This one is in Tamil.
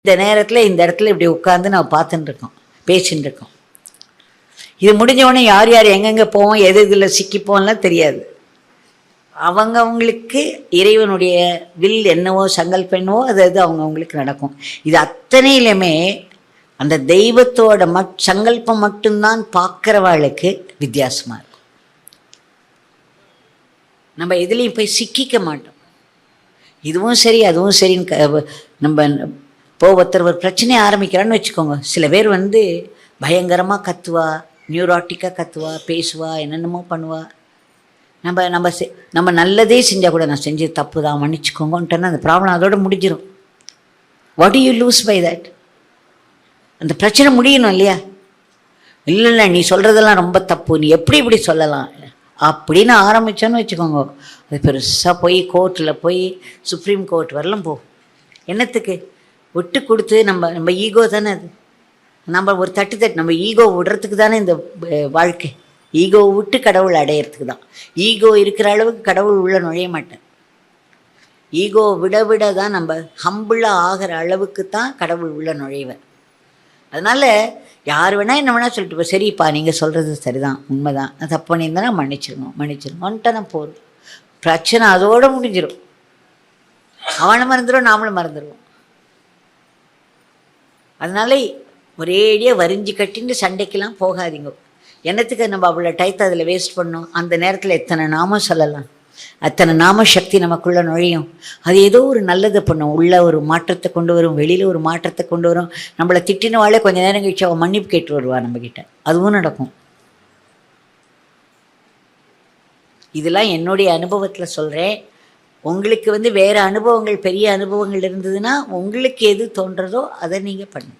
இந்த நேரத்தில் இந்த இடத்துல இப்படி உட்காந்து நான் பார்த்துட்டு இருக்கோம், பேசின்னு இருக்கோம். இது முடிஞ்சவொடனே யார் யார் எங்கெங்கே போவோம், எது இதில் சிக்கிப்போம்லாம் தெரியாது. அவங்களுக்கு இறைவனுடைய வில் என்னவோ சங்கல்பம் என்னவோ அது அவங்கவுங்களுக்கு நடக்கும். இது அத்தனையிலுமே அந்த தெய்வத்தோட சங்கல்பம் மட்டும்தான் பார்க்குறவாளுக்கு வித்தியாசமாக இருக்கும். நம்ம எதுலேயும் போய் சிக்கிக்க மாட்டோம். இதுவும் சரி அதுவும் சரின்னு நம்ம ஒருத்தர் ஒரு பிரச்சனையை ஆரம்பிக்கிறான்னு வச்சுக்கோங்க. சில பேர் பயங்கரமாக கத்துவா, நியூராட்டிக்காக கத்துவா, பேசுவா, என்னென்னமோ பண்ணுவா. நம்ம நல்லதே செஞ்சால் கூட நான் செஞ்சது தப்பு தான் மன்னிச்சுக்கோங்கன்ட்டேன்னா அந்த ப்ராப்ளம் அதோட முடிஞ்சிடும். What do you lose by that? அந்த பிரச்சனை முடியணும் இல்லையா? இல்லை நீ சொல்கிறதெல்லாம் ரொம்ப தப்பு, நீ எப்படி இப்படி சொல்லலாம் அப்படின்னு ஆரம்பித்தோன்னு வச்சுக்கோங்க, அது பெருசாக போய் கோர்ட்டில் போய் சுப்ரீம் கோர்ட் வரலாம் போகும். என்னத்துக்கு? விட்டு கொடுத்து நம்ம ஈகோ தானே அது. நம்ம ஒரு தட்டு நம்ம ஈகோ விடுறதுக்கு தானே இந்த வாழ்க்கை. ஈகோ விட்டு கடவுள் அடையிறதுக்கு தான். ஈகோ இருக்கிற அளவுக்கு கடவுள் உள்ள நுழைய மாட்டேன். ஈகோ விட தான் நம்ம ஹம்பிளாக ஆகிற அளவுக்கு தான் கடவுள் உள்ள நுழைவேன். அதனால் யார் வேணால் என்ன வேணால் சொல்லிட்டு போ, சரிப்பா நீங்கள் சொல்கிறது சரிதான், உண்மைதான், நான் தப்பு பண்ணியிருந்தேன்னா மன்னிச்சிருங்கன்ட்டு நான் போகிறோம். பிரச்சனை அதோடு முடிஞ்சிடும். அவனை மறந்துடும், நாமளும் மறந்துடுவோம். அதனால ஒரேடியாக வரிஞ்சு கட்டின்னு சண்டைக்கெல்லாம் போகாதீங்க. என்னத்துக்கு நம்ம அவ்வளோ டைத்தை அதில் வேஸ்ட் பண்ணோம்? அந்த நேரத்தில் எத்தனை நாமம் சொல்லலாம், அத்தனை நாம சக்தி நமக்குள்ளே நுழையும். அது ஏதோ ஒரு நல்லதை பண்ணும், உள்ள ஒரு மாற்றத்தை கொண்டு வரும், வெளியில் ஒரு மாற்றத்தை கொண்டு வரும். நம்மளை திட்டினவாளே கொஞ்சம் நேரம் கழிச்சு அவன் மன்னிப்பு கேட்டு வருவா நம்மக்கிட்ட, அதுவும் நடக்கும். இதெல்லாம் என்னுடைய அனுபவத்தில் சொல்கிறேன். உங்களுக்கு வேறு அனுபவங்கள், பெரிய அனுபவங்கள் இருந்ததுன்னா உங்களுக்கு எது தோன்றதோ அதை நீங்கள் பண்ணுங்க.